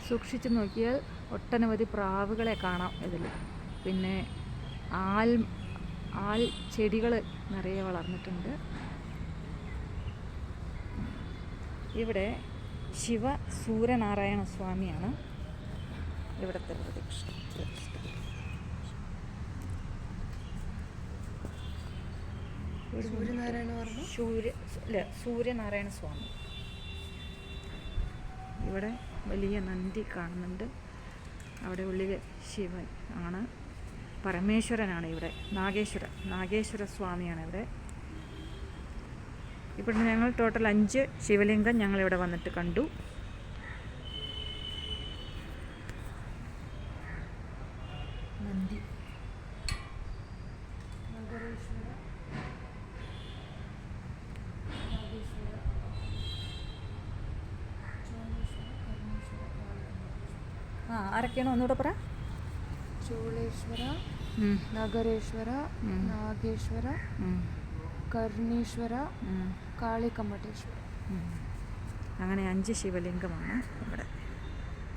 സൂക്ഷിച്ചു നോക്കിയാൽ ഒട്ടനവധി പ്രാവുകളെ കാണാം ഇതിൽ. പിന്നെ ആൽ ചെടികൾ നിറയെ വളർന്നിട്ടുണ്ട്. ഇവിടെ ശിവ സൂര്യനാരായണ സ്വാമിയാണ് ഇവിടുത്തെ പ്രതിഷ്ഠ. സൂര്യനാരായണ സ്വാമി. ഇവിടെ വലിയ നന്ദി കാണുന്നുണ്ട്. അവിടെ ഉള്ളിൽ ശിവൻ ആണ്, പരമേശ്വരനാണ്. ഇവിടെ നാഗേശ്വര സ്വാമിയാണ് ഇവിടെ. ഇപ്പോൾ ഞങ്ങൾ ടോട്ടൽ 5 ശിവലിംഗം ഞങ്ങളിവിടെ വന്നിട്ട് കണ്ടു. നന്ദി, ആരൊക്കെയാണോ ഒന്നുകൂടെ പറ. ಚೋಳೇಶ್ವರ, ನಗರೇಶ್ವರ, ನಾಗೇಶ್ವರ, കർണീശ്വര, കാളികമ്മഠേശ്വര. അങ്ങനെ 5 ശിവലിംഗമാണ് ഇവിടെ.